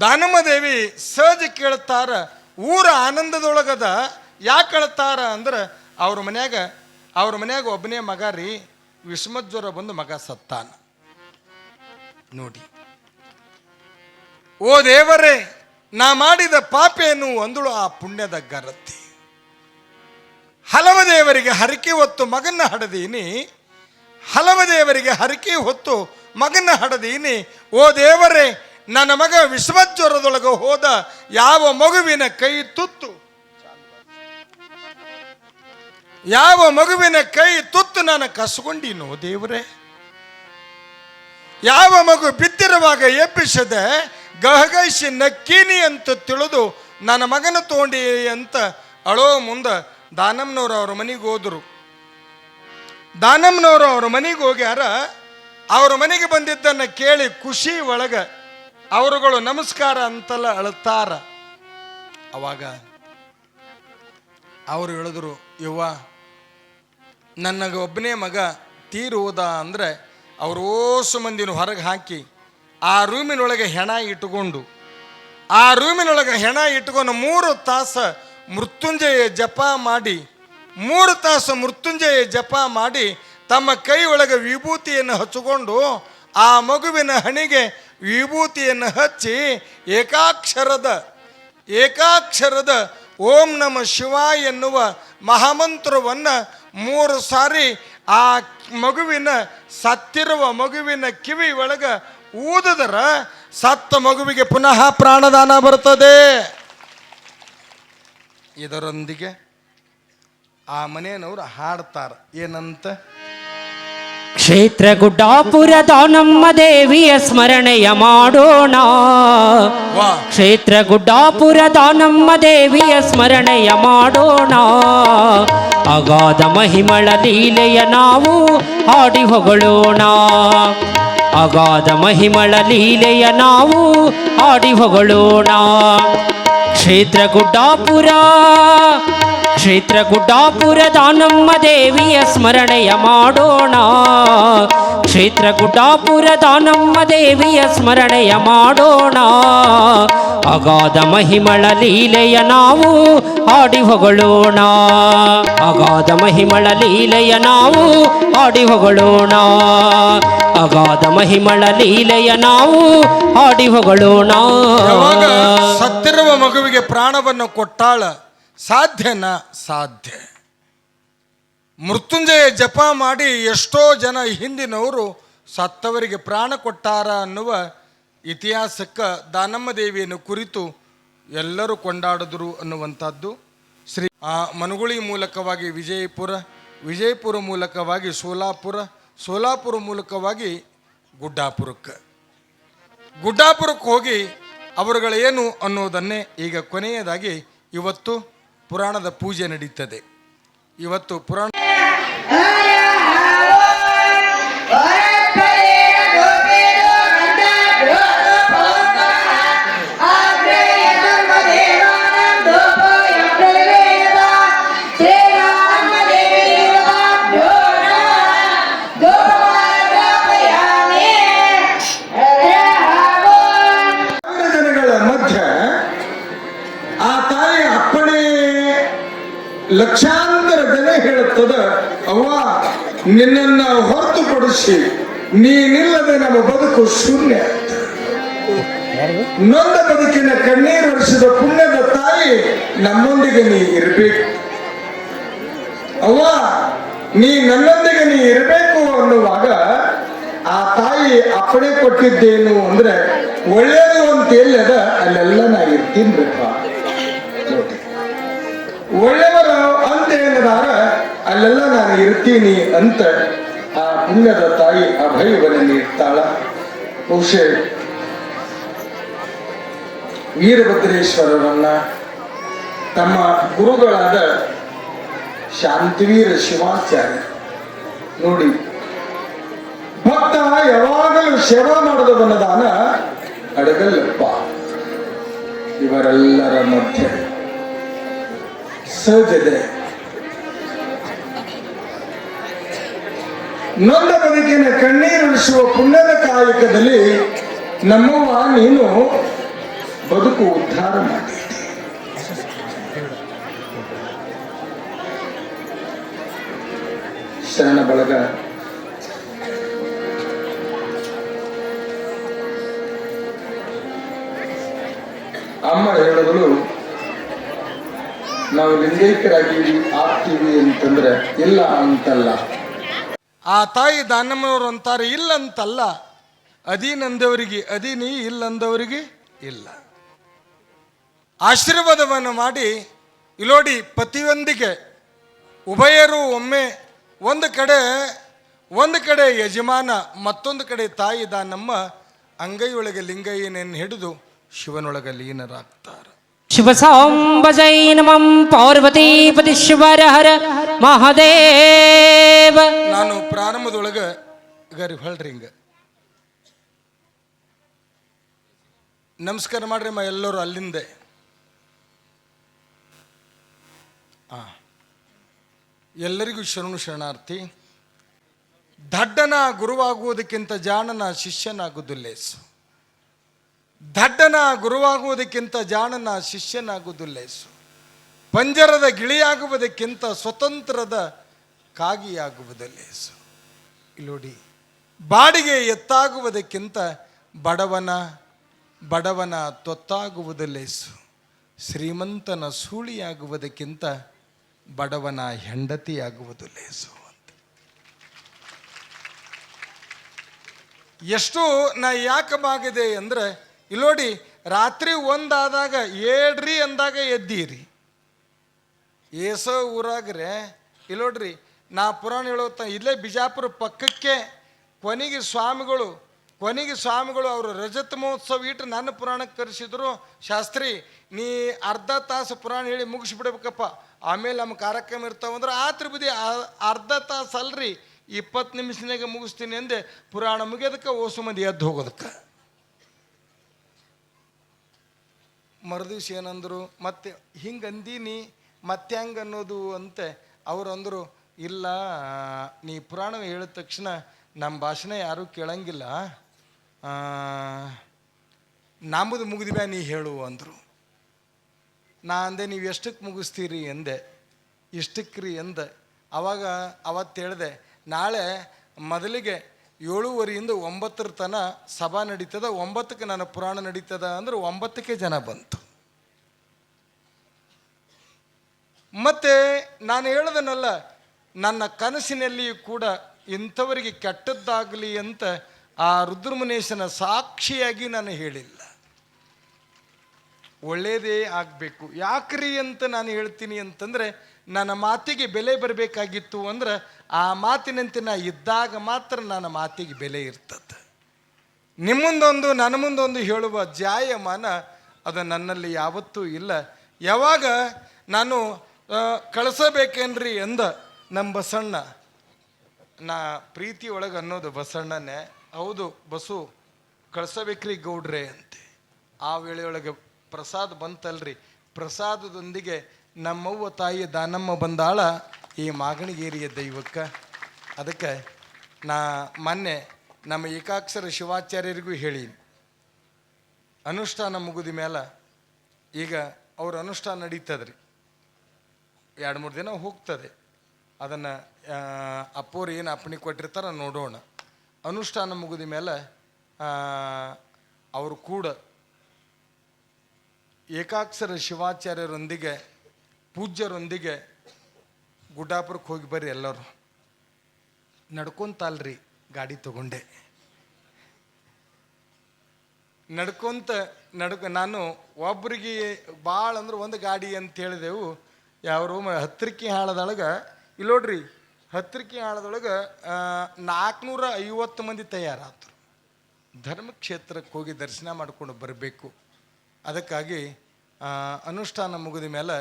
ದಾನಮ್ಮದೇವಿ ಸಹಜ ಕೇಳ್ತಾರ, ಊರ ಆನಂದದೊಳಗದ ಯಾಕೆ ಕೇಳ್ತಾರ ಅಂದ್ರೆ ಅವ್ರ ಮನ್ಯಾಗ ಒಬ್ಬನೇ ಮಗ ರೀ, ವಿಷಮತ್ ಜ್ವರ ಬಂದು ಮಗ ಸತ್ತಾನ ನೋಡಿ. ಓ ದೇವರೇ, ನಾ ಮಾಡಿದ ಪಾಪೇನು ಅಂದಳು ಆ ಪುಣ್ಯದ ಗರತಿ. ಹಲವ ದೇವರಿಗೆ ಹರಕೆ ಹೊತ್ತು ಮಗನ್ನ ಹಡದೀನಿ, ಹಲವ ದೇವರಿಗೆ ಹರಕೆ ಹೊತ್ತು ಮಗನ್ನ ಹಡದೀನಿ. ಓ ದೇವರೇ, ನನ್ನ ಮಗ ವಿಷಮಜ್ವರದೊಳಗೆ ಹೋದ, ಯಾವ ಮಗುವಿನ ಕೈ ತುತ್ತು ನಾನು ಕಸ್ಕೊಂಡಿನೋ ದೇವರೇ, ಯಾವ ಮಗು ಬಿದ್ದಿರುವಾಗ ಎಬ್ಬಿಸದೆ ಗಹಗೈಸಿ ನಕ್ಕೀನಿ ಅಂತ ತಿಳಿದು ನನ್ನ ಮಗನ ತಗೊಂಡಿ ಅಂತ ಅಳೋ ಮುಂದೆ ದಾನಮ್ಮನವ್ರು ಅವ್ರ ಮನೆಗೆ ಹೋದರು. ದಾನಮ್ಮನವರು ಅವ್ರ ಮನೆಗೆ ಹೋಗ್ಯಾರ. ಅವ್ರ ಮನೆಗೆ ಬಂದಿದ್ದನ್ನು ಕೇಳಿ ಖುಷಿ ಒಳಗ ಅವರುಗಳು ನಮಸ್ಕಾರ ಅಂತಲ್ಲ ಅಳ್ತಾರ. ಅವಾಗ ಅವರು ಹೇಳಿದ್ರು, ಯವ್ವ, ನನಗೆ ಒಬ್ಬನೇ ಮಗ ತೀರು ಹೋದ ಅಂದರೆ ಅವರು ಓಸು ಮಂದಿನ ಹೊರಗೆ ಹಾಕಿ ಆ ರೂಮಿನೊಳಗೆ ಹೆಣ ಇಟ್ಟುಕೊಂಡು 3 ತಾಸು ಮೃತ್ಯುಂಜಯ ಜಪ ಮಾಡಿ ತಮ್ಮ ಕೈ ಒಳಗೆ ವಿಭೂತಿಯನ್ನು ಹಚ್ಚಿಕೊಂಡು ಆ ಮಗುವಿನ ಹಣಿಗೆ ವಿಭೂತಿಯನ್ನು ಹಚ್ಚಿ ಏಕಾಕ್ಷರದ ಓಂ ನಮ ಶಿವಾಯ ಎನ್ನುವ ಮಹಾಮಂತ್ರವನ್ನು 3 ಸಾರಿ ಆ ಸತ್ತಿರುವ ಮಗುವಿನ ಕಿವಿ ಒಳಗೆ ಊದಿದರ ಸತ್ತ ಮಗುವಿಗೆ ಪುನಃ ಪ್ರಾಣದಾನ ಬರುತ್ತದೆ. ಇದರೊಂದಿಗೆ ಆ ಮನೆಯವರು ಹಾಡ್ತಾರ, ಏನಂತ? ಕ್ಷೇತ್ರ ಗುಡ್ಡಾಪುರದ ನಮ್ಮ ದೇವಿಯ ಸ್ಮರಣೆಯ ಮಾಡೋಣ, ಕ್ಷೇತ್ರ ಗುಡ್ಡಾಪುರದ ನಮ್ಮ ದೇವಿಯ ಸ್ಮರಣೆಯ ಮಾಡೋಣ. ಅಗಾಧ ಮಹಿಮಳ ಲೀಲೆಯ ನಾವು ಹಾಡಿ ಹೊಗಳೋಣ, ಅಗಾಧ ಮಹಿಮಳ ಲೀಲೆಯ ನಾವು ಹಾಡಿ ಹೊಗಳೋಣ. ಕ್ಷೇತ್ರ ಗುಡ್ಡಾಪುರದ ನಮ್ಮ ದೇವಿಯ ಸ್ಮರಣೆಯ ಮಾಡೋಣ, ಕ್ಷೇತ್ರ ಗುಡ್ಡಾಪುರದ ನಮ್ಮ ದೇವಿಯ ಸ್ಮರಣೆಯ ಮಾಡೋಣ. ಅಗಾಧ ಮಹಿಮಳ ಲೀಲೆಯ ನಾವು ಹಾಡಿ ಹೊಗಳೋಣ, ಅಗಾಧ ಮಹಿಮಳ ಲೀಲೆಯ ನಾವು ಹಾಡಿ ಹೊಗಳೋಣ, ಅಗಾಧ ಮಹಿಮಳ ಲೀಲೆಯ ನಾವು ಹಾಡಿ ಹೊಗಳೋಣ. ಸತ್ತಿರುವ ಮಗುವಿಗೆ ಪ್ರಾಣವನ್ನು ಕೊಟ್ಟಾಳ, ಸಾಧ್ಯನಾ? ಸಾಧ್ಯ. ಮೃತ್ಯುಂಜಯ ಜಪ ಮಾಡಿ ಎಷ್ಟೋ ಜನ ಹಿಂದಿನವರು ಸತ್ತವರಿಗೆ ಪ್ರಾಣ ಕೊಟ್ಟಾರ ಅನ್ನುವ ಇತಿಹಾಸಕ್ಕೆ ದಾನಮ್ಮ ದೇವಿಯನ್ನು ಕುರಿತು ಎಲ್ಲರೂ ಕೊಂಡಾಡಿದ್ರು ಅನ್ನುವಂಥದ್ದು. ಮನಗುಳಿ ಮೂಲಕವಾಗಿ ವಿಜಯಪುರ ಮೂಲಕವಾಗಿ ಸೋಲಾಪುರ ಮೂಲಕವಾಗಿ ಗುಡ್ಡಾಪುರಕ್ಕೆ ಹೋಗಿ ಅವರುಗಳೇನು ಅನ್ನೋದನ್ನೇ ಈಗ ಕೊನೆಯದಾಗಿ ಇವತ್ತು ಪುರಾಣದ ಪೂಜೆ ನಡೀತದೆ. ಇವತ್ತು ಪುರಾಣ ಲಕ್ಷಾಂತರ ಜನ ಹೇಳುತ್ತದ, ಅವ್ವ ನಿನ್ನನ್ನು ಹೊರತುಪಡಿಸಿ ನೀನಿಲ್ಲದೆ ನಮ್ಮ ಬದುಕು ಶೂನ್ಯ. ನೊಂದ ಬದುಕಿನ ಕಣ್ಣೀರು ಹರಿಸಿದ ಪುಣ್ಯದ ತಾಯಿ ನಮ್ಮೊಂದಿಗೆ ನೀ ಇರಬೇಕು. ಅವ್ವ ನೀ ನನ್ನೊಂದಿಗೆ ನೀ ಇರಬೇಕು ಅನ್ನುವಾಗ ಆ ತಾಯಿ ಅಪ್ಪಣೆ ಕೊಟ್ಟಿದ್ದೇನು ಅಂದ್ರೆ ಒಳ್ಳೇದು ಅಂತ ಎಲ್ಲದ ಅಲ್ಲೆಲ್ಲ ನಾ ಇರ್ತೀನಿ. ಒಳ್ಳೆಯವರು ಅಂತ ಏನದಾರ ಅಲ್ಲೆಲ್ಲ ನಾನು ಇರ್ತೀನಿ ಅಂತ ಆ ಪುಣ್ಯದ ತಾಯಿ ಅಭಯವನ್ನು ನೀಡ್ತಾಳ. ಬಹುಶಃ ವೀರಭದ್ರೇಶ್ವರರನ್ನ ತಮ್ಮ ಗುರುಗಳಾದ ಶಾಂತಿವೀರ ಶಿವಾಚಾರ್ಯ ನೋಡಿ, ಭಕ್ತ ಯಾವಾಗಲೂ ಸೇವಾ ಮಾಡೋದವನ್ನದಾನ ಅಡಗಲ್ಲಪ್ಪ. ಇವರೆಲ್ಲರ ಮಧ್ಯೆ ಸಹಜತೆ, ನೊಂದ ಬದುಕಿನ ಕಣ್ಣೀರುಳಿಸುವ ಪುಣ್ಯದ ಕಾಯಕದಲ್ಲಿ ನಮ್ಮವ್ವ ನೀನು ಬದುಕು ಉದ್ಧಾರ ಮಾಡಿ. ಶರಣ ಬಳಗ ಅಮ್ಮ ಹೇಳಿದಳು, ನಾವು ಲಿಂಗೈಕ್ಯರಾಗಿ ಆಗ್ತೀವಿ ಅಂತಂದ್ರೆ ಇಲ್ಲ ಅಂತಲ್ಲ. ಆ ತಾಯಿ ದಾನಮ್ಮನವರು ಅಂತಾರೆ ಇಲ್ಲ ಅಂತಲ್ಲ, ಅದೀನಂದವರಿಗೆ ಅದೀನಿ, ಇಲ್ಲಂದವರಿಗೆ ಇಲ್ಲ. ಆಶೀರ್ವಾದವನ್ನು ಮಾಡಿ ಇಲ್ಲೋಡಿ ಪತಿಯೊಂದಿಗೆ ಉಭಯರು ಒಮ್ಮೆ ಒಂದು ಕಡೆ ಯಜಮಾನ, ಮತ್ತೊಂದು ಕಡೆ ತಾಯಿ ದಾನಮ್ಮ ಅಂಗೈಯೊಳಗೆ ಲಿಂಗಯ್ಯನನ್ನು ಹಿಡಿದು ಶಿವನೊಳಗೆ ಲೀನರಾಗ್ತಾರೆ. ಶಿವ ಸಾಂಬಜೈ ನಮಃ ಪಾರ್ವತೀಪತಿ ಶಿವರ ಹರ ಮಹಾದೇವ. ನಾನು ಪ್ರಾರಂಭದೊಳಗೆ ಗರಿ ಹೊಳ್ರಿ ಹಿಂಗ ನಮಸ್ಕಾರ ಮಾಡ್ರಿ ಅಮ್ಮ ಎಲ್ಲರೂ ಅಲ್ಲಿಂದೆ. ಎಲ್ಲರಿಗೂ ಶರಣಾರ್ಥಿ. ದಡ್ಡನ ಗುರುವಾಗುವುದಕ್ಕಿಂತ ಜಾಣನ ಶಿಷ್ಯನಾಗುವುದಿಲ್ಲೇಸು. ದಡ್ಡನ ಗುರುವಾಗುವುದಕ್ಕಿಂತ ಜಾಣನ ಶಿಷ್ಯನಾಗುವುದಿಲ್ಲೇಸು. ಪಂಜರದ ಗಿಳಿಯಾಗುವುದಕ್ಕಿಂತ ಸ್ವತಂತ್ರದ ಕಾಗಿಯಾಗುವುದಿಲ್ಲೇಸು. ಇಲ್ಲೋಡಿ, ಬಾಡಿಗೆ ಎತ್ತಾಗುವುದಕ್ಕಿಂತ ಬಡವನ ತೊತ್ತಾಗುವುದಿಲ್ಲೇಸು. ಶ್ರೀಮಂತನ ಸೂಳಿಯಾಗುವುದಕ್ಕಿಂತ ಬಡವನ ಹೆಂಡತಿಯಾಗುವುದಿಲ್ಲೇಸು ಅಂತ. ಎಷ್ಟು ನಾ ಯಾಕೆ ಬಾಗಿದೆ ಅಂದರೆ, ಇಲ್ಲೋಡಿ, ರಾತ್ರಿ ಒಂದಾದಾಗ ಏಳ್ರಿ ಅಂದಾಗ ಎದ್ದೀರಿ. ಏಸೋ ಊರಾಗ್ರೆ ಇಲ್ಲೋಡ್ರಿ, ನಾ ಪುರಾಣ ಹೇಳೋತ ಇಲ್ಲೇ ಬಿಜಾಪುರ ಪಕ್ಕಕ್ಕೆ ಕೊನೆಗೆ ಸ್ವಾಮಿಗಳು ಅವರು ರಜತ ಮಹೋತ್ಸವ ಇಟ್ಟು ನನ್ನ ಪುರಾಣಕ್ಕೆ ಕರೆಸಿದ್ರು. ಶಾಸ್ತ್ರಿ, ನೀ ಅರ್ಧ ತಾಸು ಪುರಾಣ ಹೇಳಿ ಮುಗಿಸ್ಬಿಡ್ಬೇಕಪ್ಪ, ಆಮೇಲೆ ನಮ್ಮ ಕಾರ್ಯಕ್ರಮ ಇರ್ತಾವಂದ್ರೆ ಆತ್ರ ಬುದ್ಧಿ ಅರ್ಧ ತಾಸು ಅಲ್ರಿ 20 ನಿಮಿಷನಾಗ ಮುಗಿಸ್ತೀನಿ ಅಂದೆ. ಪುರಾಣ ಮುಗಿಯೋದಕ್ಕೆ ಓಸು ಮಂದಿ ಎದ್ದು ಹೋಗೋದಕ್ಕೆ. ಮರುದಿವ್ಸ ಏನಂದರು, ಮತ್ತೆ ಹಿಂಗೆ ಅಂದೀನಿ ಮತ್ತೆ ಹೆಂಗೆ ಅನ್ನೋದು ಅಂತೆ. ಅವರು ಅಂದರು, ಇಲ್ಲ, ನೀ ಪುರಾಣ ಹೇಳಿದ ತಕ್ಷಣ ನಮ್ಮ ಭಾಷಣ ಯಾರೂ ಕೇಳಂಗಿಲ್ಲ, ನಮ್ಮದು ಮುಗಿದ್ಬ್ಯಾ ನೀ ಹೇಳು ಅಂದರು. ನಾ ಅಂದೆ, ನೀವು ಎಷ್ಟಕ್ಕೆ ಮುಗಿಸ್ತೀರಿ ಅಂದೆ. ಇಷ್ಟಕ್ಕೆ ರೀ ಅಂದೆ. ಅವತ್ತು ಹೇಳಿದೆ, ನಾಳೆ ಮೊದಲಿಗೆ 7:30 9 ತನಕ ಸಭಾ ನಡೀತದ, 9ಕ್ಕೆ ನನ್ನ ಪುರಾಣ ನಡೀತದ ಅಂದ್ರೆ 9ಕ್ಕೆ ಜನ ಬಂತು. ಮತ್ತೆ ನಾನು ಹೇಳ್ದನಲ್ಲ, ನನ್ನ ಕನಸಿನಲ್ಲಿಯೂ ಕೂಡ ಇಂಥವರಿಗೆ ಕೆಟ್ಟದ್ದಾಗಲಿ ಅಂತ ಆ ರುದ್ರಮುನೇಶನ ಸಾಕ್ಷಿಯಾಗಿ ನಾನು ಹೇಳಿಲ್ಲ. ಒಳ್ಳೆಯದೇ ಆಗಬೇಕು. ಯಾಕ್ರಿ ಅಂತ ನಾನು ಹೇಳ್ತೀನಿ ಅಂತಂದರೆ, ನನ್ನ ಮಾತಿಗೆ ಬೆಲೆ ಬರಬೇಕಾಗಿತ್ತು ಅಂದ್ರೆ ಆ ಮಾತಿನಂತೆ ನಾ ಇದ್ದಾಗ ಮಾತ್ರ ನನ್ನ ಮಾತಿಗೆ ಬೆಲೆ ಇರ್ತದೆ. ನಿಮ್ಮುಂದೊಂದು ನನ್ನ ಮುಂದೊಂದು ಹೇಳುವ ಜಾಯಮಾನ ಅದು ನನ್ನಲ್ಲಿ ಯಾವತ್ತೂ ಇಲ್ಲ. ಯಾವಾಗ ನಾನು ಕಳಿಸಬೇಕೇನ್ರಿ ಅಂದ ನಮ್ಮ ಬಸಣ್ಣ, ನಾ ಪ್ರೀತಿ ಒಳಗೆ ಅನ್ನೋದು ಬಸಣ್ಣನೇ, ಹೌದು ಬಸ್ಸು ಕಳಿಸಬೇಕ್ರಿ ಗೌಡ್ರೆ ಅಂತೆ. ಆ ವೇಳೆಯೊಳಗೆ ಪ್ರಸಾದ ಬಂತಲ್ರಿ, ಪ್ರಸಾದದೊಂದಿಗೆ ನಮ್ಮವ್ವ ತಾಯಿ ದಾನಮ್ಮ ಬಂದಾಳ ಈ ಮಾಗಣಗೇರಿಯ ದೈವಕ್ಕೆ. ಅದಕ್ಕೆ ನಾ ಮೊನ್ನೆ ನಮ್ಮ ಏಕಾಕ್ಷರ ಶಿವಾಚಾರ್ಯರಿಗೂ ಹೇಳಿ, ಅನುಷ್ಠಾನ ಮುಗಿದ ಮೇಲೆ ಈಗ ಅವ್ರ ಅನುಷ್ಠಾನ ನಡೀತದ್ರಿ, 2-3 ದಿನ ಹೋಗ್ತದೆ. ಅದನ್ನು ಅಪ್ಪೋರು ಏನು ಅಪ್ಪಣೆ ಕೊಟ್ಟಿರ್ತಾರ ನೋಡೋಣ. ಅನುಷ್ಠಾನ ಮುಗಿದ ಮೇಲೆ ಅವರು ಕೂಡ ಏಕಾಕ್ಷರ ಶಿವಾಚಾರ್ಯರೊಂದಿಗೆ ಪೂಜ್ಯರೊಂದಿಗೆ ಗುಡ್ಡಾಪುರಕ್ಕೆ ಹೋಗಿ ಬರ್ರಿ ಎಲ್ಲರೂ. ನಡ್ಕೊಂತಲ್ರಿ, ಗಾಡಿ ತಗೊಂಡೆ ನಾನು ಒಬ್ಬರಿಗೆ ಭಾಳ ಅಂದ್ರೆ ಒಂದು ಗಾಡಿ ಅಂತ ಹೇಳಿದೆವು. ಯಾವ ಹತ್ತಿರಕ್ಕೆ ಹಾಳದೊಳಗೆ ಇಲ್ಲೋಡ್ರಿ, ಹತ್ತಿರಕ್ಕೆ ಹಾಳದೊಳಗೆ 450 ಮಂದಿ ತಯಾರಾದರು. ಧರ್ಮಕ್ಷೇತ್ರಕ್ಕೆ ಹೋಗಿ ದರ್ಶನ ಮಾಡ್ಕೊಂಡು ಬರಬೇಕು. ಅದಕ್ಕಾಗಿ ಅನುಷ್ಠಾನ ಮುಗಿದ ಮೇಲೆ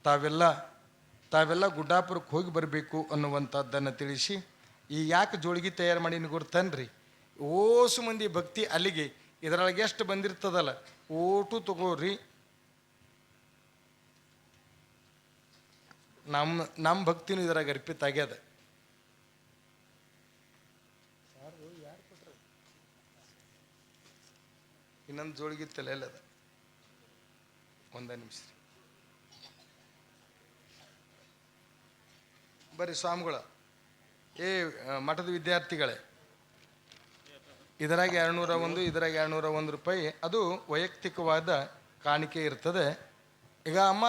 ತಾವೆಲ್ಲ ಗುಡ್ಡಾಪುರಕ್ಕೆ ಹೋಗಿ ಬರಬೇಕು ಅನ್ನುವಂಥದ್ದನ್ನು ತಿಳಿಸಿ, ಈ ಯಾಕೆ ಜೋಳಿಗೆ ತಯಾರು ಮಾಡೀನಿ ಗೊತ್ತನ್ರಿ, ಓಸು ಮಂದಿ ಭಕ್ತಿ ಅಲ್ಲಿಗೆ ಇದರೊಳಗೆ ಎಷ್ಟು ಬಂದಿರ್ತದಲ್ಲ ಓಟು ತಗೋರಿ. ನಮ್ಮ ಭಕ್ತಿನೂ ಇದ್ರಾಗ ಅರ್ಪಿತ ಆಗ್ಯದ. ಇನ್ನೊಂದು ಜೋಳಿಗೆ ತಲೆಯಲ್ಲದ ಒಂದೇ ನಿಮಿಷ ಬರ್ರಿ ಸ್ವಾಮಿಗಳ. ಮಠದ ವಿದ್ಯಾರ್ಥಿಗಳೇ, ಇದರಾಗ 201, ಇದರಾಗ 201 ರೂಪಾಯಿ, ಅದು ವೈಯಕ್ತಿಕವಾದ ಕಾಣಿಕೆ ಇರ್ತದೆ. ಈಗ ಅಮ್ಮ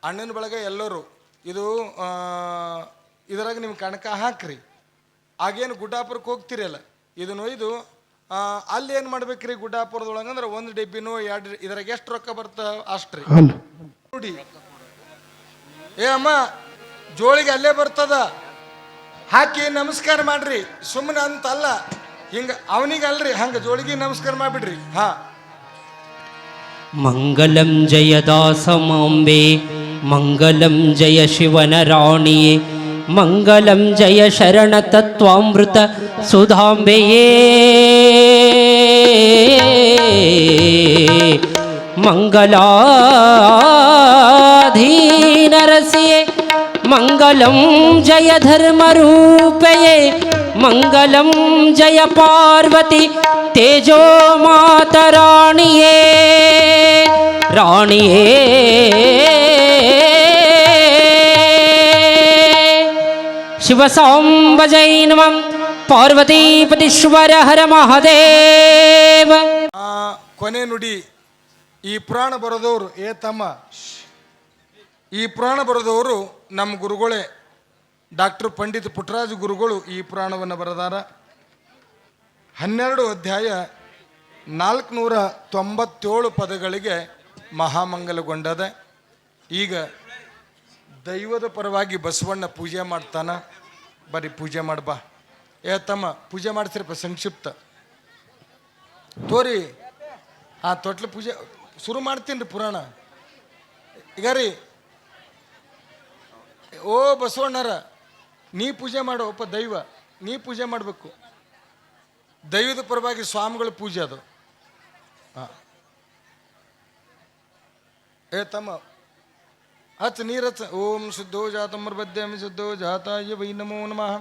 ಅಣ್ಣನ ಬಳಗ ಎಲ್ಲರೂ ಇದು ಇದರಾಗ ನೀವು ಕಣಕ ಹಾಕ್ರಿ. ಆಗೇನು ಗುಡ್ಡಾಪುರಕ್ಕೆ ಹೋಗ್ತಿರಲ್ಲ, ಇದನ್ನು ಒಯ್ದು ಅಲ್ಲಿ ಏನು ಮಾಡ್ಬೇಕ್ರಿ ಗುಡ್ಡಾಪುರದೊಳಗೆ ಅಂದ್ರೆ 1 ಡಬ್ಬಿನೋ 2 ಇದ್ರಾಗ ಎಷ್ಟು ರೊಕ್ಕ ಬರ್ತ ಅಷ್ಟ್ರಿ ನೋಡಿ. ಅಮ್ಮ ಜೋಳಿಗೆ ಅಲ್ಲೇ ಬರ್ತದ, ಹಾಕಿ ನಮಸ್ಕಾರ ಮಾಡ್ರಿ. ಸುಮ್ಮನೆ ಅಂತಲ್ಲ, ಹಿಂಗ ಅವನಿಗಲ್ರಿ, ಹಂಗ ಜೋಳಿಗೆ ನಮಸ್ಕಾರ ಮಾಡ್ಬಿಡ್ರಿ. ಹಾ, ಮಂಗಲಂ ಜಯ ದಾಸಮಾಂಬೆ, ಮಂಗಲಂ ಜಯ ಶಿವನ ರಾಣಿಯೇ, ಮಂಗಲಂ ಜಯ ಶರಣ ತತ್ವಾಮೃತ ಸುಧಾಂಬೆಯೇ, ಮಂಗಲಾಧೀನರಸಿಯೇ, ಮಂಗಲಂ ಜಯ ಧರ್ಮರೂಪಯೇ, ಮಂಗಲಂ ಜಯ ಪಾರ್ವತಿ ತೇಜೋ ಮಾತರಾಣಿಯೇ, ರಾಣಿಯೇ. ಶಿವ ಸಾಂಬ ಜೈ ನಮಃ, ಪಾರ್ವತೀಪತೀಶ್ವರ ಹರ ಮಹಾದೇವ. ಕೊನೆ ನುಡಿ. ಈ ಪುರಾಣ ಬರೆದವರು ತಮ್ಮ, ಈ ಪುರಾಣ ಬರೆದವರು ನಮ್ಮ ಗುರುಗಳೇ ಡಾಕ್ಟರ್ ಪಂಡಿತ್ ಪುಟ್ಟರಾಜ ಗುರುಗಳು ಈ ಪುರಾಣವನ್ನು ಬರೆದಾರ. 12 ಅಧ್ಯಾಯ 497 ಪದಗಳಿಗೆ ಮಹಾಮಂಗಲಗೊಂಡದ. ಈಗ ದೈವದ ಪರವಾಗಿ ಬಸವಣ್ಣ ಪೂಜೆ ಮಾಡ್ತಾನ. ಬರೀ ಪೂಜೆ ಮಾಡ್ಬಾ. ತಮ್ಮ ಪೂಜೆ ಮಾಡ್ತಿರಪ್ಪ, ಸಂಕ್ಷಿಪ್ತ ತೋರಿ. ಆ ತೊಟ್ಲು ಪೂಜೆ ಶುರು ಮಾಡ್ತೀನಿ ರೀ ಪುರಾಣ. ಈಗ ರೀ, ಓ ಬಸವಣ್ಣರ, ನೀ ಪೂಜೆ ಮಾಡೋಪ್ಪ, ದೈವ ನೀ ಪೂಜೆ ಮಾಡಬೇಕು. ದೈವದ ಪರವಾಗಿ ಸ್ವಾಮಿಗಳ ಪೂಜೆ ಅದು. ಹಾಂ, ತಮ್ಮ ಹಚ್ಚ ನೀರಚ್ಚ. ಓಂ ಶುದ್ಧೋ ಜಾತಮರ್ಬದ್ಯಾಮಿ ಶುದ್ಧೋ ಜಾತಾಯ ವೈ ನಮೋ ನಮಃ.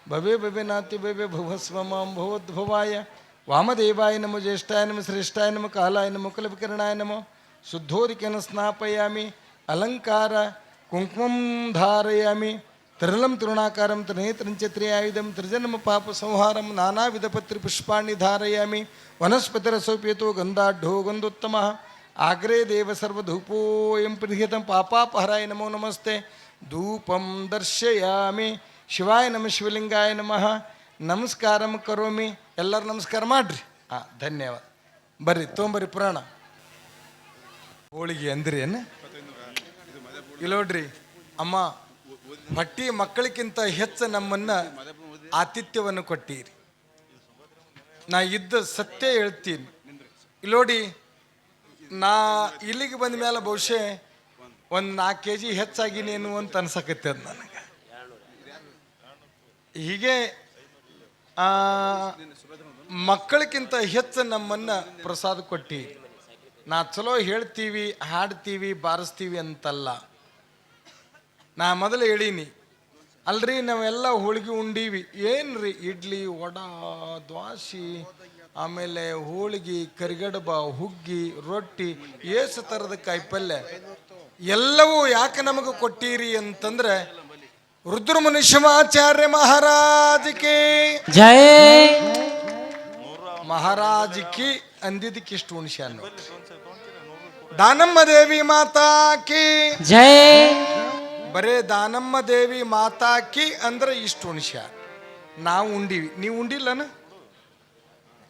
ಭವೇ ಭವೇ ನಾತಿ ಭವೇ ಭುವಸ್ವ ಮಾಂ ಭವೋದ್ಭವಾಯ. ವಾಮದೇವಾಯ ನಮೋ ಜ್ಯೇಷ್ಠಾಯ ನಮೋ ಶ್ರೇಷ್ಠಾಯ ನಮೋ ಕಾಲಾಯ ನಮೋ ಕಲವಿಕರಣಾಯ ನಮೋ. ಶುದ್ಧೋದಿಕೆನ ಸ್ನಾಪಯಾಮಿ ಅಲಂಕಾರ ಕುಂಕುಮಂ ಧಾರಯಾಮಿ. ತರಲಂ ತೃಣಾಕಾರಂ ತ್ರಿನೇತ್ರಂಚತ್ರಿಯಾಯುಧಂ ತ್ರಿಜನ್ಮ ಪಾಪ ಸಂಹಾರಂ ನಾನಾವಿಧ ಪತ್ರಿ ಪುಷ್ಪಾಣಿ ಧಾರಯಾಮಿ. ವನಸ್ಪತಿರಸೋಪೇತೋ ಗಂಧಾಢ್ಯೋ ಗಂಧೋತ್ತಮಃ. ಆಗ್ರೇ ದೇವ ಸರ್ವಧೂಪೋಯಂ ಪ್ರಹಿತಂ ಪಾಪಾಪಹರಾಯ ನಮೋ ನಮಸ್ತೆ. ಧೂಪಂ ದರ್ಶಯಾಮಿ. ಶಿವಾಯ ನಮಃ, ಶಿವಲಿಂಗಾಯ ನಮಃ. ನಮಸ್ಕಾರಂ ಕರೋಮಿ. ಎಲ್ಲರೂ ನಮಸ್ಕಾರ ಮಾಡ್ರಿ. ಹಾಂ, ಧನ್ಯವಾದ. ಬರ್ರಿ ತೊಂಬರ್ರಿ ಪುರಾಣ. ಹೋಳಿಗೆ ಅಂದ್ರಿ ಏನು ಇಲ್ಲೋಡ್ರಿ ಅಮ್ಮ, ಹೊಟ್ಟಿ ಮಕ್ಕಳಿಗಿಂತ ಹೆಚ್ಚು ನಮ್ಮನ್ನು ಆತಿಥ್ಯವನ್ನು ಕೊಟ್ಟೀರಿ. ನಾ ಇದ್ದ ಸತ್ಯ ಹೇಳ್ತೀನಿ. ಇಲ್ಲೋಡಿ, ನಾ ಇಲ್ಲಿಗೆ ಬಂದ ಮೇಲೆ ಬಹುಶಃ 4 kg ಹೆಚ್ಚಾಗಿನೇನು ಅಂತ ಅನ್ಸಕತ್ತದ ನನಗೆ. ಹೀಗೆ ಮಕ್ಕಳಿಗಿಂತ ಹೆಚ್ಚು ನಮ್ಮನ್ನು ಪ್ರಸಾದ ಕೊಟ್ಟೀರಿ. ನಾ ಚಲೋ ಹೇಳ್ತೀವಿ, ಹಾಡ್ತೀವಿ, ಬಾರಿಸ್ತೀವಿ ಅಂತಲ್ಲ. ನಾ ಮೊದಲು ಹೇಳೀನಿ ಅಲ್ರಿ, ನಾವೆಲ್ಲ ಹೋಳಿಗೆ ಉಂಡೀವಿ. ಏನ್ರಿ, ಇಡ್ಲಿ, ವಡಾ, ದ್ವಾಸಿ, ಆಮೇಲೆ ಹೋಳಿಗೆ, ಕರಿಗಡಬ, ಹುಗ್ಗಿ, ರೊಟ್ಟಿ, ಏಸು ಥರದ ಕಾಯಿಪಲ್ಯ ಎಲ್ಲವೂ ಯಾಕೆ ನಮಗೆ ಕೊಟ್ಟೀರಿ ಅಂತಂದ್ರೆ, ರುದ್ರಮುನಿ ಶಿವಾಚಾರ್ಯ ಮಹಾರಾಜಕ್ಕೆ ಜಯ. ಮಹಾರಾಜಕಿ ಅಂದಿದ್ದಕ್ಕೆ ಇಷ್ಟು ಉಣಿಸ್ಯಾನ ನೋಡ್ರಿ. ದಾನಮ್ಮ ದೇವಿ ಮಾತಾಕಿ ಜಯ. ಬರೇ ದಾನಮ್ಮ ದೇವಿ ಮಾತಾಕಿ ಅಂದ್ರೆ ಇಷ್ಟು ಉಣಿಸ್ಯ. ನಾವು ಉಂಡೀವಿ, ನೀವು ಉಂಡಿಲ್ಲನ?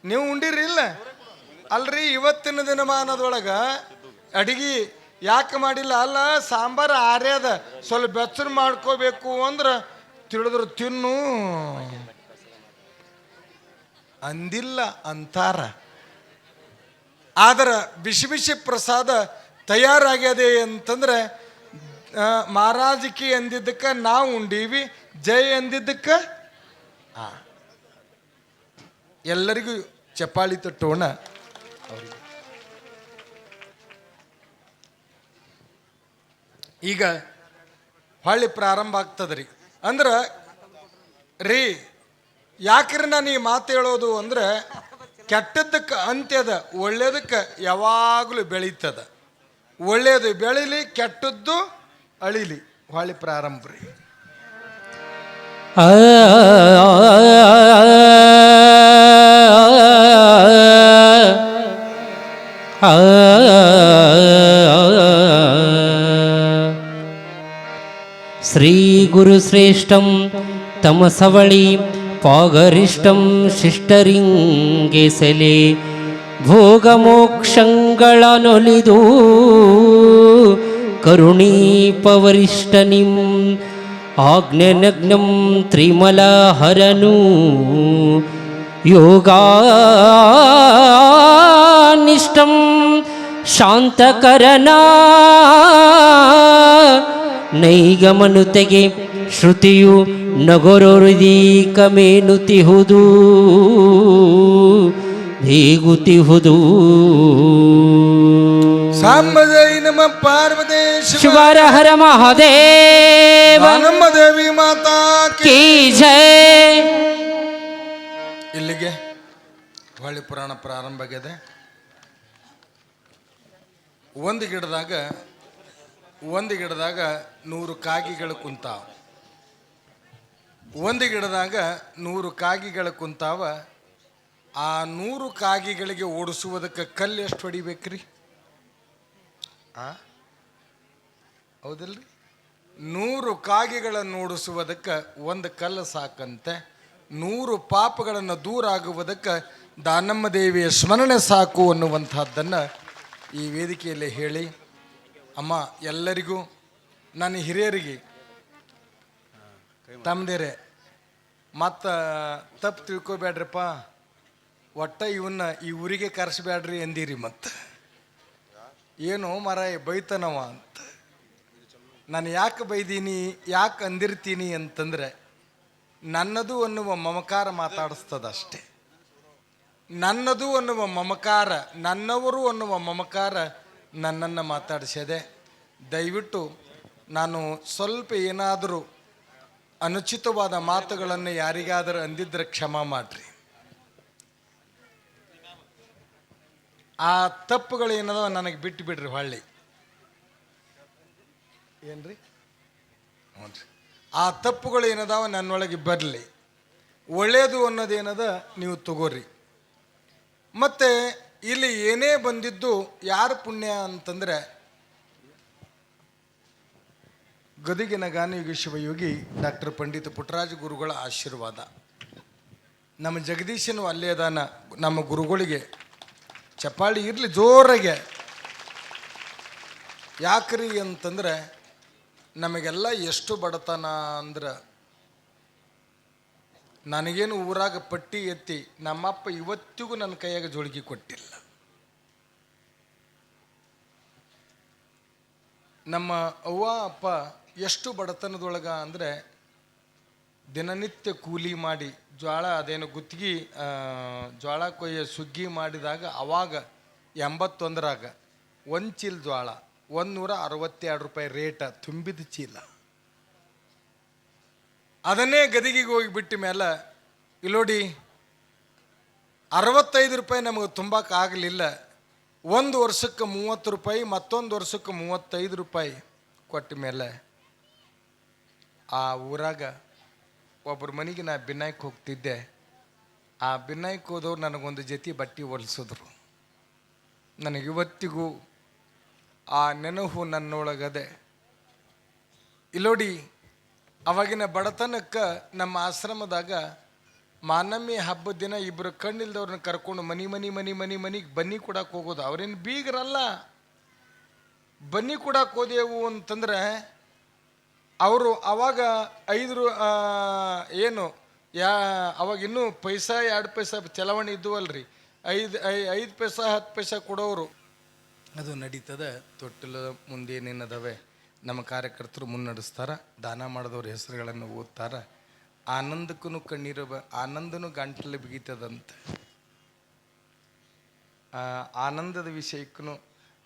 ನೀವು ಉಂಡಿರಿಲ್ಲ ಅಲ್ರಿ? ಇವತ್ತಿನ ದಿನಮಾನದೊಳಗ ಅಡಿಗೆ ಯಾಕೆ ಮಾಡಿಲ್ಲ? ಅಲ್ಲ, ಸಾಂಬಾರು ಆರ್ಯದ, ಸ್ವಲ್ಪ ಬೆಚ್ಚರು ಮಾಡ್ಕೋಬೇಕು ಅಂದ್ರೆ ತಿಳಿದ್ರು ತಿನ್ನು ಅಂದಿಲ್ಲ ಅಂತಾರ. ಆದ್ರೆ ಬಿಸಿ ಬಿಸಿ ಪ್ರಸಾದ ತಯಾರಾಗ್ಯದೆ ಅಂತಂದ್ರೆ ಮಹಾರಾಜಕಿ ಅಂದಿದ್ದಕ್ಕೆ ನಾವು ಉಂಡೀವಿ, ಜೈ ಅಂದಿದ್ದಕ್ಕೆ ಎಲ್ಲರಿಗೂ ಚಪ್ಪಾಳಿ ತಟ್ಟೋಣ. ಅವರಿಗೆ ಈಗ ಹೊಳ್ಳಿ ಪ್ರಾರಂಭ ಆಗ್ತದ್ರಿ. ಅಂದ್ರೆ ರೀ, ಯಾಕ್ರಿ ನಾನು ಈ ಮಾತು ಹೇಳೋದು ಅಂದ್ರೆ, ಕೆಟ್ಟದ್ದಕ್ಕೆ ಅಂತ್ಯದ, ಒಳ್ಳೇದಕ್ಕೆ ಯಾವಾಗಲೂ ಬೆಳೀತದ. ಒಳ್ಳೆಯದು ಬೆಳಿಲಿ, ಕೆಟ್ಟದ್ದು ಅಳಿಲಿ. ಹೊಳ್ಳಿ ಪ್ರಾರಂಭ ರೀ. ಆ ಶ್ರೀ ಗುರು ಶ್ರೇಷ್ಠಂ ತಮಸವಳಿ ಪಾಗರಿಷ್ಟಂ ಶಿಷ್ಟರಿಂಗೆಸಲೆ ಭೋಗಮೋಕ್ಷಗಳನೊಲಿದು ಕರುಣೀಪವರಿಷ್ಟನಿಂ ಆಜ್ಞನಗ್ನಂ ತ್ರಿಮಲಹರನು ಯೋಗಾನಿಷ್ಟಂ ಶಾಂತಕರನ ನೈಗಮನುತೆಗೆ ಶ್ರುತಿಯು ನಗೊರೊರಿದೀಕಮೇನುತಿಹುದು ಹೀಗುತಿಹುದು. ಸಾಂಬಜೈ ನಮ ಪಾರ್ವತಿ ಶಿವರ ಹರ ಮಹಾದೇವ ನಮ್ಮ ದೇವಿ ಮಾತಾ ಕೀ ಜಯ. ಇಲ್ಲಿಗೆ ಹೊಳ್ಳಿ ಪುರಾಣ ಪ್ರಾರಂಭ ಆಗಿದೆ. ಒಂದು ಗಿಡದಾಗ 100 ಕಾಗಿಗಳು ಕುಂತಾವ. ಒಂದು ಗಿಡದಾಗ 100 ಕಾಗಿಗಳು ಕುಂತಾವ. ಆ 100 ಕಾಗಿಗಳಿಗೆ ಓಡಿಸುವುದಕ್ಕೆ ಕಲ್ಲು ಎಷ್ಟು ಹೊಡಿಬೇಕ್ರಿ? ಹೌದಲ್ರಿ? 100 ಕಾಗಿಗಳನ್ನು ಓಡಿಸುವುದಕ್ಕೆ ಒಂದು ಕಲ್ಲು ಸಾಕಂತೆ. 100 ಪಾಪಗಳನ್ನು ದೂರ ಆಗುವುದಕ್ಕೆ ದಾನಮ್ಮ ದೇವಿಯ ಸ್ಮರಣೆ ಸಾಕು ಅನ್ನುವಂಥದ್ದನ್ನು ಈ ವೇದಿಕೆಯಲ್ಲಿ ಹೇಳಿ, ಅಮ್ಮ ಎಲ್ಲರಿಗೂ, ನನ್ನ ಹಿರಿಯರಿಗೆ, ತಮ್ಮದೇರೆ ಮತ್ತು ತಪ್ಪು ತಿಳ್ಕೊಬೇಡ್ರಪ್ಪ, ಒಟ್ಟ ಇವನ್ನ ಈ ಊರಿಗೆ ಕರೆಸ್ಬೇಡ್ರಿ ಎಂದಿರಿ. ಮತ್ತು ಏನು ಮಾರಾಯ ಬೈತನವ ಅಂತ. ನಾನು ಯಾಕೆ ಬೈದೀನಿ, ಯಾಕೆ ಅಂದಿರ್ತೀನಿ ಅಂತಂದರೆ, ನನ್ನದು ಅನ್ನುವ ಮಮಕಾರ ಮಾತಾಡಿಸ್ತದಷ್ಟೆ. ನನ್ನದು ಅನ್ನುವ ಮಮಕಾರ, ನನ್ನವರು ಅನ್ನುವ ಮಮಕಾರ ನನ್ನನ್ನು ಮಾತಾಡಿಸಿದೆ. ದಯವಿಟ್ಟು ನಾನು ಸ್ವಲ್ಪ ಏನಾದರೂ ಅನುಚಿತವಾದ ಮಾತುಗಳನ್ನು ಯಾರಿಗಾದರೂ ಅಂದಿದ್ರೆ ಕ್ಷಮ ಮಾಡಿರಿ. ಆ ತಪ್ಪುಗಳು ಏನದವ ನನಗೆ ಬಿಟ್ಟು ಬಿಡ್ರಿ. ಹೊಳ್ಳಿ ಏನ್ರಿ? ಹ್ಞೂ ರೀ. ಆ ತಪ್ಪುಗಳು ಏನದಾವ ನನ್ನೊಳಗೆ ಬರಲಿ. ಒಳ್ಳೆಯದು ಅನ್ನೋದೇನದ ನೀವು ತಗೋರಿ. ಮತ್ತು ಇಲ್ಲಿ ಏನೇ ಬಂದಿದ್ದು ಯಾರ ಪುಣ್ಯ ಅಂತಂದರೆ, ಗದುಗಿನ ಗಾನಯುಗ ಶಿವಯೋಗಿ ಡಾಕ್ಟರ್ ಪಂಡಿತ ಪುಟ್ಟರಾಜ ಗುರುಗಳ ಆಶೀರ್ವಾದ. ನಮ್ಮ ಜಗದೀಶನು ಅಲ್ಲೇ ಅದಾನ. ನಮ್ಮ ಗುರುಗಳಿಗೆ ಚಪ್ಪಾಳಿ ಇರಲಿ ಜೋರಾಗೆ. ಯಾಕ್ರಿ ಅಂತಂದರೆ, ನಮಗೆಲ್ಲ ಎಷ್ಟು ಬಡತನ ಅಂದ್ರೆ, ನನಗೇನು ಊರಾಗ ಪಟ್ಟಿ ಎತ್ತಿ ನಮ್ಮಪ್ಪ ಇವತ್ತಿಗೂ ನನ್ನ ಕೈಯಾಗ ಜೋಳಿಗೆ ಕೊಟ್ಟಿಲ್ಲ. ನಮ್ಮ ಅವ್ವ ಅಪ್ಪ ಎಷ್ಟು ಬಡತನದೊಳಗ ಅಂದರೆ, ದಿನನಿತ್ಯ ಕೂಲಿ ಮಾಡಿ ಜ್ವಾಳ, ಅದೇನು ಗುತ್ತಿಗೆ ಜ್ವಾಳ ಕೊಯ್ಯ ಸುಗ್ಗಿ ಮಾಡಿದಾಗ ಅವಾಗ 81ರಾಗ ಒಂದು ಚೀಲ ಜ್ವಾಳ 162 ರೂಪಾಯಿ ರೇಟ ತುಂಬಿದ ಚೀಲ. ಅದನ್ನೇ ಗದಿಗಿಗೆ ಹೋಗಿ ಬಿಟ್ಟ ಮೇಲೆ ಇಲ್ಲೋಡಿ 65 ರೂಪಾಯಿ ನಮಗೆ ತುಂಬಕ್ಕಾಗಲಿಲ್ಲ. ಒಂದು ವರ್ಷಕ್ಕೆ 30 ರೂಪಾಯಿ, ಮತ್ತೊಂದು ವರ್ಷಕ್ಕೆ 35 ರೂಪಾಯಿ ಕೊಟ್ಟ ಮೇಲೆ ಆ ಊರಾಗ ಒಬ್ಬರ ಮನೆಗೆ ನಾ ಬಿನ್ನಾಯ್ಕೆ ಹೋಗ್ತಿದ್ದೆ. ಆ ಬಿನ್ನಾಯ್ಕೆ ಹೋದವ್ರು ನನಗೊಂದು ಜೊತೆ ಬಟ್ಟೆ ಹೊಲಿಸಿದ್ರು. ನನಗಿವತ್ತಿಗೂ ಆ ನೆನಹು ನನ್ನೊಳಗದೆ. ಇಲ್ಲೋಡಿ, ಅವಾಗಿನ ಬಡತನಕ್ಕೆ ನಮ್ಮ ಆಶ್ರಮದಾಗ ಮಾನಮ್ಮಿ ಹಬ್ಬದ ದಿನ ಇಬ್ಬರು ಕಣ್ಣಿಲ್ದವ್ರನ್ನ ಕರ್ಕೊಂಡು ಮನಿಗೆ ಬನ್ನಿ ಕೊಡಕ್ಕೆ ಹೋಗೋದು. ಅವ್ರೇನು ಬೀಗರಲ್ಲ. ಬನ್ನಿ ಕೊಡಕ್ಕೆ ಹೋದೆವು ಅಂತಂದರೆ ಅವರು ಅವಾಗ 5 ಏನು ಅವಾಗ ಇನ್ನೂ ಪೈಸಾ 2 ಪೈಸಾ ಚಲಾವಣೆ ಇದ್ದುವಲ್ರಿ. 5 ಪೈಸಾ 10 ಪೈಸಾ ಕೊಡೋರು. ಅದು ನಡೀತದೆ. ತೊಟ್ಟಿಲ ಮುಂದೇನೇನದವೆ ನಮ್ಮ ಕಾರ್ಯಕರ್ತರು ಮುನ್ನಡೆಸ್ತಾರೆ. ದಾನ ಮಾಡಿದವ್ರ ಹೆಸರುಗಳನ್ನು ಓದ್ತಾರೆ. ಆನಂದಕ್ಕೂ ಕಣ್ಣೀರು, ಆನಂದನೂ ಗಂಟಲು ಬಿಗಿತದಂತೆ. ಆನಂದದ ವಿಷಯಕ್ಕೂ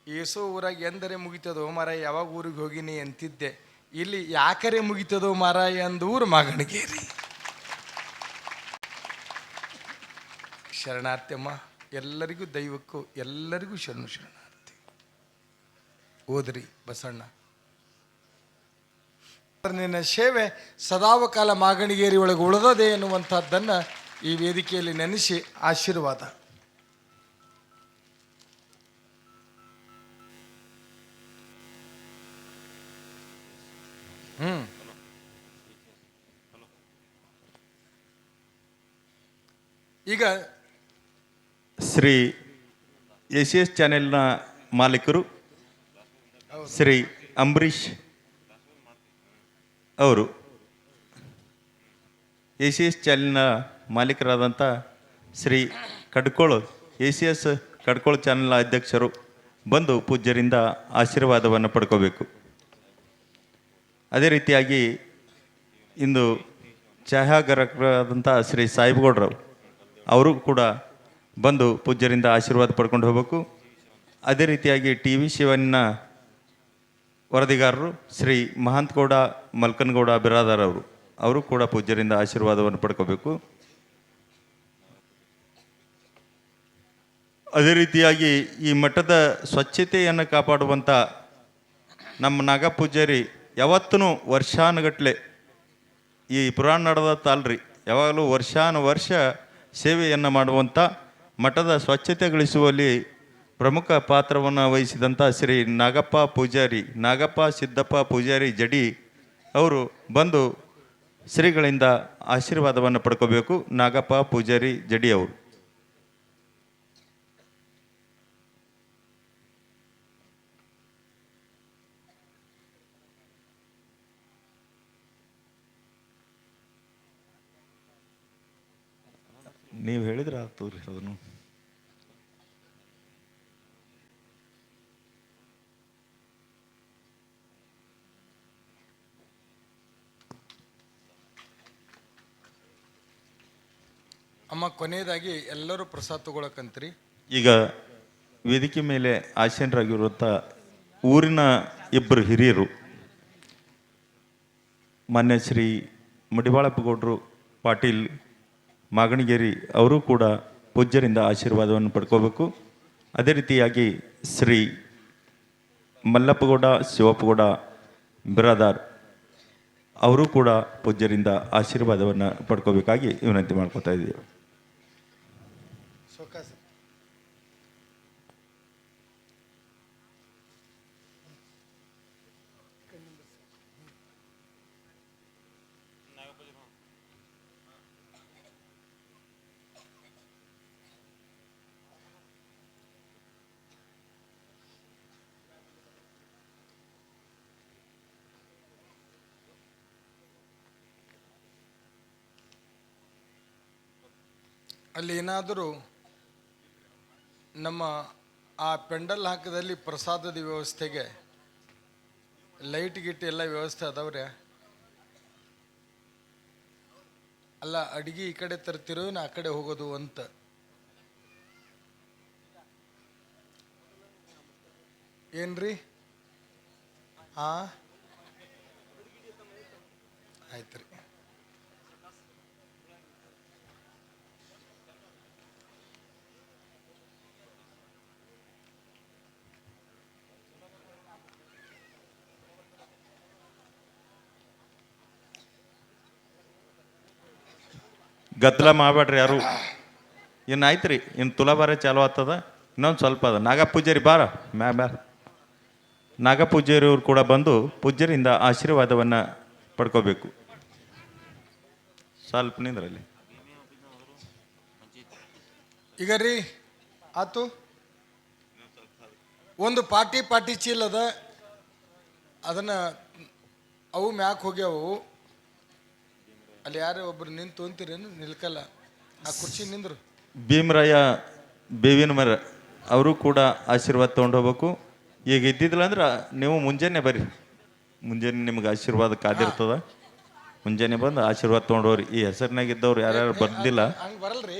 ಏಸೋ ಊರಾಗ ಎಂದರೆ ಮುಗಿತದೋ ಮಾರಾಯ, ಯಾವಾಗ ಊರಿಗೆ ಹೋಗಿನಿ ಅಂತಿದ್ದೆ. ಇಲ್ಲಿ ಯಾಕರೆ ಮುಗಿತದೋ ಮಾರಾಯ ಅಂದ ಊರು ಮಾಗಣಗೇರಿ. ಶರಣಾರ್ಥಿ ಅಮ್ಮ. ಎಲ್ಲರಿಗೂ ದೈವಕ್ಕೂ ಎಲ್ಲರಿಗೂ ಶರಣಾರ್ಥಿ. ಓದ್ರಿ ಬಸಣ್ಣ. ನಿನ್ನ ಸೇವೆ ಸದಾವಕಾಲ ಮಾಗಣಿಗೇರಿ ಒಳಗೆ ಉಳಿದದೆ ಎನ್ನುವಂಥದ್ದನ್ನು ಈ ವೇದಿಕೆಯಲ್ಲಿ ನೆನೆಸಿ ಆಶೀರ್ವಾದ. ಈಗ ಶ್ರೀ ಎಸ್ ಚಾನೆಲ್ನ ಮಾಲೀಕರು ಶ್ರೀ ಅಂಬರೀಷ್ ಅವರು, ಎಸ್ ಚಾನೆಲ್ನ ಮಾಲೀಕರಾದಂಥ ಶ್ರೀ ಕಡ್ಕೋಳು ಎಸ್ ಕಡ್ಕೋಳು ಚಾನೆಲ್ನ ಅಧ್ಯಕ್ಷರು ಬಂದು ಪೂಜ್ಯರಿಂದ ಆಶೀರ್ವಾದವನ್ನು ಪಡ್ಕೋಬೇಕು. ಅದೇ ರೀತಿಯಾಗಿ ಇಂದು ಛಾಯಾಗ್ರಾಹಕರಾದಂಥ ಶ್ರೀ ಸಾಹೇಬಗೌಡರು ಅವರು ಕೂಡ ಬಂದು ಪೂಜ್ಯರಿಂದ ಆಶೀರ್ವಾದ ಪಡ್ಕೊಂಡು ಹೋಗಬೇಕು. ಅದೇ ರೀತಿಯಾಗಿ ಟಿ ವಿ ಶಿವನ್ನ ವರದಿಗಾರರು ಶ್ರೀ ಮಹಾಂತಗೌಡ ಮಲ್ಕನಗೌಡ ಬಿರಾದಾರ್ ಅವರು ಕೂಡ ಪೂಜ್ಯರಿಂದ ಆಶೀರ್ವಾದವನ್ನು ಪಡ್ಕೋಬೇಕು. ಅದೇ ರೀತಿಯಾಗಿ ಈ ಮಠದ ಸ್ವಚ್ಛತೆಯನ್ನು ಕಾಪಾಡುವಂಥ ನಮ್ಮ ನಾಗಪೂಜಾರಿ ಯಾವತ್ತೂ ವರ್ಷಾನುಗಟ್ಲೆ ಈ ಪುರಾಣ ನಡೆದ ತಾಲ್ರಿ ಯಾವಾಗಲೂ ವರ್ಷ ಸೇವೆಯನ್ನು ಮಾಡುವಂಥ ಮಠದ ಸ್ವಚ್ಛತೆಗೊಳಿಸುವಲ್ಲಿ ಪ್ರಮುಖ ಪಾತ್ರವನ್ನು ವಹಿಸಿದಂಥ ಶ್ರೀ ನಾಗಪ್ಪ ಸಿದ್ದಪ್ಪ ಪೂಜಾರಿ ಜಡಿ ಅವರು ಬಂದು ಶ್ರೀಗಳಿಂದ ಆಶೀರ್ವಾದವನ್ನು ಪಡ್ಕೋಬೇಕು. ನಾಗಪ್ಪ ಪೂಜಾರಿ ಜಡಿ ಅವರು. ನೀವು ಹೇಳಿದ್ರೆ ಆಗ್ತದ್ರಿ ಅದನ್ನು. ಅಮ್ಮ ಕೊನೆಯದಾಗಿ ಎಲ್ಲರೂ ಪ್ರಸಾದ ತಗೊಳಕಂತ್ರಿ. ಈಗ ವೇದಿಕೆ ಮೇಲೆ ಆಸೀನರಾಗಿರುವಂಥ ಊರಿನ ಇಬ್ಬರು ಹಿರಿಯರು ಮಾನ್ಯ ಶ್ರೀ ಮಡಿವಾಳಪ್ಪ ಗೌಡರು ಪಾಟೀಲ್ ಮಾಗಣಿಗೇರಿ ಅವರು ಕೂಡ ಪೂಜ್ಯರಿಂದ ಆಶೀರ್ವಾದವನ್ನು ಪಡ್ಕೋಬೇಕು. ಅದೇ ರೀತಿಯಾಗಿ ಶ್ರೀ ಮಲ್ಲಪ್ಪಗೌಡ ಶಿವಪ್ಪಗೌಡ ಬಿರಾದಾರ್ ಅವರು ಕೂಡ ಪೂಜ್ಯರಿಂದ ಆಶೀರ್ವಾದವನ್ನು ಪಡ್ಕೋಬೇಕಾಗಿ ವಿನಂತಿ ಮಾಡ್ಕೋತಾ ಇದ್ದೀವಿ. ಅಲ್ಲಿ ಏನಾದರೂ ನಮ್ಮ ಆ ಪೆಂಡಲ್ ಹಾಕದಲ್ಲಿ ಪ್ರಸಾದದ ವ್ಯವಸ್ಥೆಗೆ ಲೈಟ್ ಗಿಟ್ ಎಲ್ಲ ವ್ಯವಸ್ಥೆ ಅದಾವ್ರೆ? ಅಲ್ಲ, ಅಡಿಗೆ ಈ ಕಡೆ ತರ್ತಿರೋ ಆ ಕಡೆ ಹೋಗೋದು ಅಂತ. ಏನ್ರಿ? ಆಯ್ತು ರೀ. ಗದ್ದಲ ಮಾಡಬೇಡ್ರಿ ಯಾರು. ಇನ್ನು ಆಯ್ತು ರೀ, ಇನ್ನು ತುಲಾಭಾರ ಚಾಲು ಆಗ್ತದ, ಇನ್ನೊಂದು ಸ್ವಲ್ಪ ಅದ. ನಾಗಪೂಜಾರಿ ಬಾರ ಬ್ಯಾರ. ನಾಗಪೂಜಾರಿಯವರು ಕೂಡ ಬಂದು ಪೂಜ್ಯರಿಂದ ಆಶೀರ್ವಾದವನ್ನು ಪಡ್ಕೋಬೇಕು. ಸ್ವಲ್ಪ ನಿಂದ್ರಲ್ಲಿ. ಈಗ ರೀ ಆತು, ಒಂದು ಪಾಟಿ ಚೀಲದ ಅದನ್ನು ಅವು ಮ್ಯಾಕ್ ಹೋಗ್ಯಾವು. ಅಲ್ಲಿ ಯಾರು ಒಬ್ರು ನಿಂತು ಅಂತೀರೇನು? ನಿಲ್ಕಲ್ಲ, ಆ ಕುರ್ಚಿ ನಿಂದ್ರು. ಭೀಮರಾಯ ಬೇವಿನ ಮರ ಅವರು ಕೂಡ ಆಶೀರ್ವಾದ ತೊಗೊಂಡು ಹೋಗ್ಬೇಕು. ಈಗ ಇದ್ದಿದ್ದಿಲ್ಲ ಅಂದ್ರೆ ನೀವು ಮುಂಜಾನೆ ಬರ್ರಿ, ಮುಂಜಾನೆ ನಿಮ್ಗೆ ಆಶೀರ್ವಾದ ಕಾದಿರ್ತದ. ಮುಂಜಾನೆ ಬಂದು ಆಶೀರ್ವಾದ ತೊಗೊಂಡವ್ರಿ. ಈ ಹೆಸರಿನಾಗಿದ್ದವ್ರು ಯಾರ್ಯಾರು ಬರ್ದಿಲ್ಲ ಹಂಗೆ ಬರಲ್ರಿ.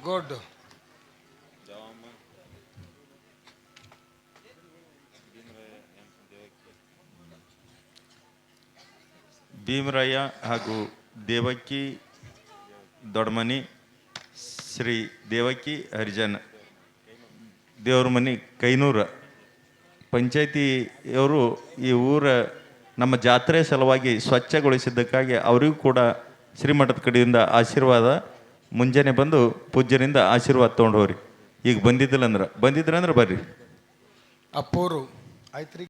ಗುಡ್. ಭೀಮರಾಯ ಹಾಗೂ ದೇವಕಿ ದೊಡ್ಡಮನಿ ಶ್ರೀ ದೇವಕಿ ಹರಿಜನ್ ದೇವ್ರ ಮನೆ ಕೈನೂರ ಪಂಚಾಯತಿಯವರು ಈ ಊರ ನಮ್ಮ ಜಾತ್ರೆ ಸಲುವಾಗಿ ಸ್ವಚ್ಛಗೊಳಿಸಿದ್ದಕ್ಕಾಗಿ ಅವರಿಗೂ ಕೂಡ ಶ್ರೀಮಠದ ಕಡೆಯಿಂದ ಆಶೀರ್ವಾದ ಮುಂಜಾನೆ ಬಂದು ಪೂಜ್ಯರಿಂದ ಆಶೀರ್ವಾದ ತೊಗೊಂಡವ್ರಿ. ಈಗ ಬಂದಿದ್ದಿಲ್ಲಂದ್ರೆ ಬರ್ರಿ. ಅಪ್ಪೋರು ಆಯ್ತು ರೀ.